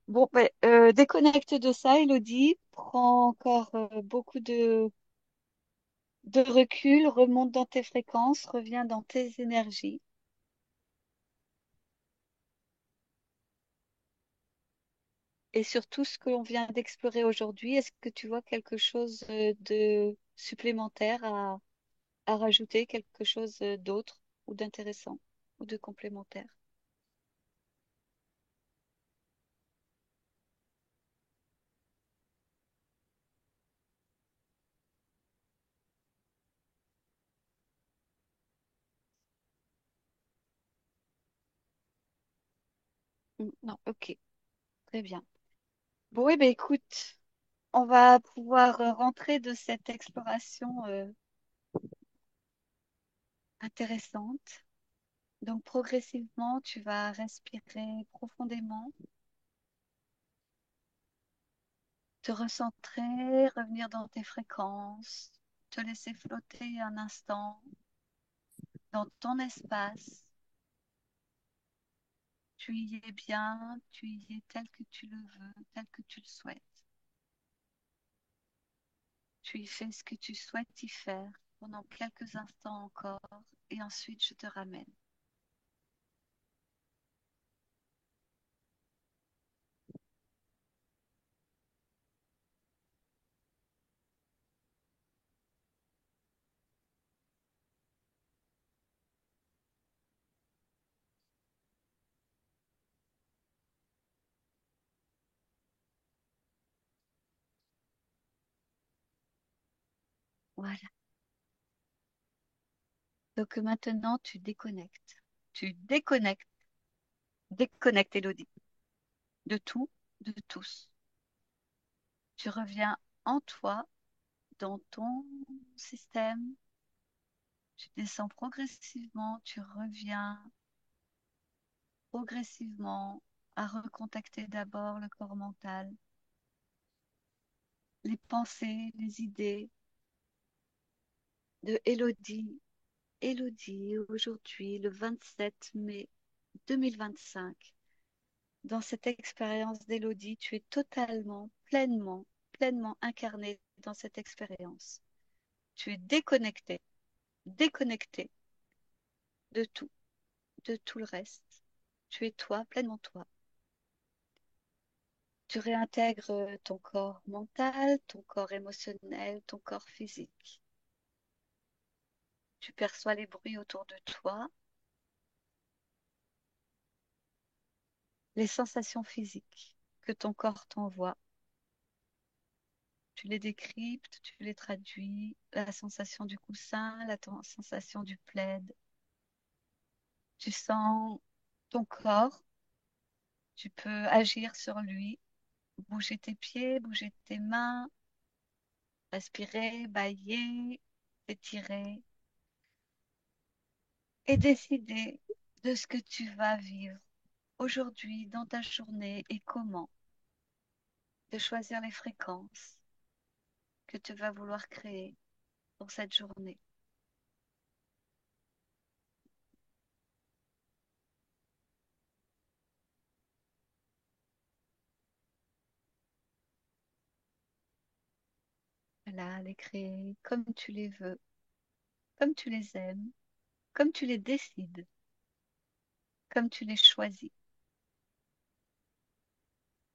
Bon, ben, déconnecte de ça, Elodie. Prends encore beaucoup de recul, remonte dans tes fréquences, reviens dans tes énergies. Et sur tout ce que l'on vient d'explorer aujourd'hui, est-ce que tu vois quelque chose de supplémentaire à rajouter, quelque chose d'autre ou d'intéressant ou de complémentaire? Non. Ok, très bien. Bon, eh ben, écoute, on va pouvoir rentrer de cette exploration intéressante. Donc, progressivement, tu vas respirer profondément, te recentrer, revenir dans tes fréquences, te laisser flotter un instant dans ton espace. Tu y es bien, tu y es tel que tu le veux, tel que tu le souhaites. Tu y fais ce que tu souhaites y faire pendant quelques instants encore et ensuite je te ramène. Voilà. Donc maintenant, tu déconnectes. Tu déconnectes, déconnectes, Elodie, de tout, de tous. Tu reviens en toi, dans ton système. Tu descends progressivement, tu reviens progressivement à recontacter d'abord le corps mental, les pensées, les idées de Elodie. Elodie, aujourd'hui, le 27 mai 2025, dans cette expérience d'Elodie, tu es totalement, pleinement, pleinement incarné dans cette expérience. Tu es déconnecté, déconnecté de tout le reste. Tu es toi, pleinement toi. Tu réintègres ton corps mental, ton corps émotionnel, ton corps physique. Tu perçois les bruits autour de toi, les sensations physiques que ton corps t'envoie. Tu les décryptes, tu les traduis, la sensation du coussin, sensation du plaid. Tu sens ton corps, tu peux agir sur lui, bouger tes pieds, bouger tes mains, respirer, bâiller, t'étirer et décider de ce que tu vas vivre aujourd'hui dans ta journée et comment, de choisir les fréquences que tu vas vouloir créer pour cette journée. Voilà, les créer comme tu les veux, comme tu les aimes, comme tu les décides, comme tu les choisis.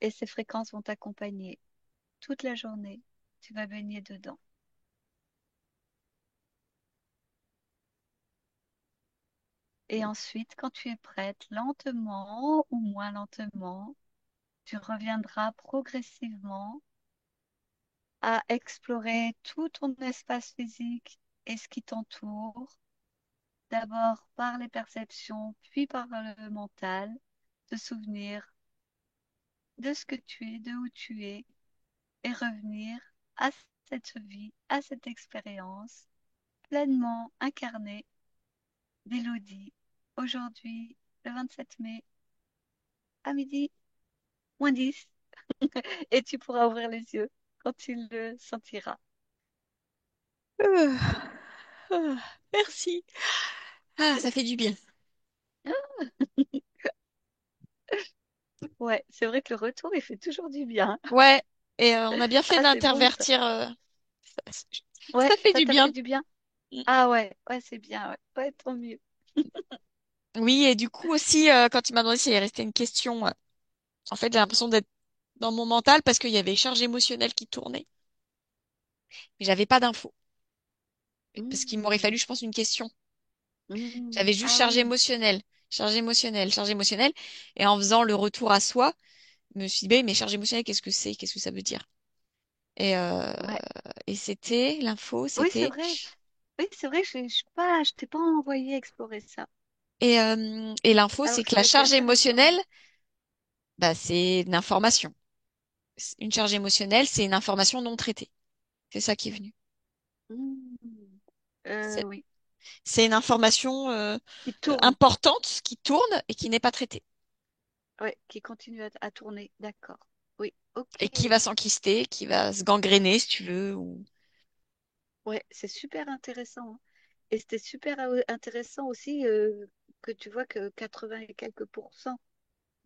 Et ces fréquences vont t'accompagner toute la journée. Tu vas baigner dedans. Et ensuite, quand tu es prête, lentement ou moins lentement, tu reviendras progressivement à explorer tout ton espace physique et ce qui t'entoure, d'abord par les perceptions, puis par le mental, te souvenir de ce que tu es, de où tu es, et revenir à cette vie, à cette expérience pleinement incarnée d'Élodie, aujourd'hui, le 27 mai, à midi, moins 10, et tu pourras ouvrir les yeux quand tu le sentiras. Euh, ah, merci. Ah, ça fait du bien. Ouais, c'est vrai que le retour, il fait toujours du bien. Ouais, et on a bien fait Ah, c'est bon ça. d'intervertir. Ça, Ouais, ça fait ça du t'a bien. fait du bien? Mm. Ah ouais, ouais, c'est bien, ouais. Ouais, tant mieux. Oui, et du coup aussi, quand tu m'as demandé s'il restait une question, en fait, j'ai l'impression d'être dans mon mental parce qu'il y avait charge émotionnelle qui tournait, mais j'avais pas d'infos. Parce qu'il m'aurait Mmh, fallu, je pense, une question. mmh. J'avais juste Ah oui. charge émotionnelle, charge émotionnelle. Et en faisant le retour à soi, je me suis dit, mais charge émotionnelle, qu'est-ce que c'est? Qu'est-ce que ça veut dire? Et, euh, Ouais. et c'était, l'info, Oui, c'est c'était, vrai. Oui, c'est vrai, je t'ai pas envoyé explorer ça. et l'info, Alors c'est que que ça la aurait été charge intéressant. émotionnelle, bah, c'est une information. Une charge émotionnelle, c'est une information non traitée. C'est ça qui est venu. Mmh. C'est Oui. c'est une information Qui tourne. importante qui tourne et qui n'est pas traitée. Ouais, qui continue à tourner. D'accord. Oui, ok. Et qui va s'enquister, qui va se gangréner, si tu veux. Ouais, c'est super intéressant, hein. Et c'était super intéressant aussi que tu vois que 80 et quelques pourcents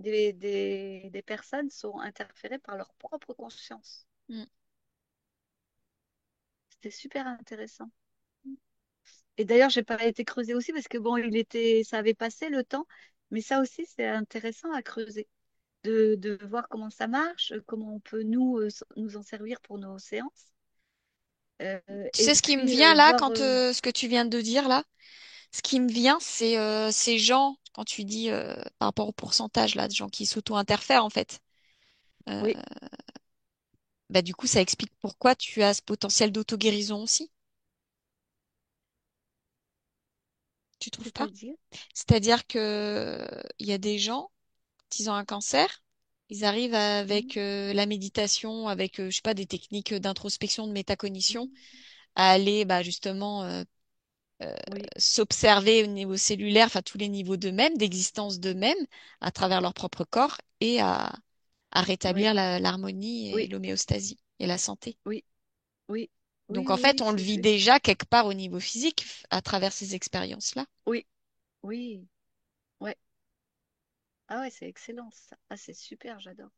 des personnes sont interférées par leur propre conscience. Mm. C'était super intéressant. Et d'ailleurs, j'ai pas été creusée aussi parce que bon, ça avait passé le temps, mais ça aussi, c'est intéressant à creuser, de voir comment ça marche, comment on peut nous en servir pour nos séances, Tu et sais ce qui me puis vient là, voir. quand ce que tu viin de dire là, ce qui me vient, c'est ces gens, quand tu dis par rapport au pourcentage là, de gens qui s'auto-interfèrent en fait. Euh, Oui, Bah, du coup, ça explique pourquoi tu as ce potentiel d'auto-guérison aussi. Tu trouves pas? c'est-à-dire. C'est-à-dire que il y a des gens, quand ils ont un cancer, ils arrivent Mm, avec la méditation, avec je sais pas des techniques d'introspection, de métacognition, mm, à aller bah, justement oui, s'observer au niveau cellulaire, enfin tous les niveaux d'eux-mêmes, d'existence d'eux-mêmes, à travers leur propre corps, et à oui, rétablir l'harmonie et oui, l'homéostasie et la santé. oui, oui, Donc oui, en oui, fait, oui, on le c'est vit juste. déjà quelque part au niveau physique à travers ces expériences-là. Oui, oui, ouais. Ah ouais, c'est excellent ça. Ah, c'est super, j'adore.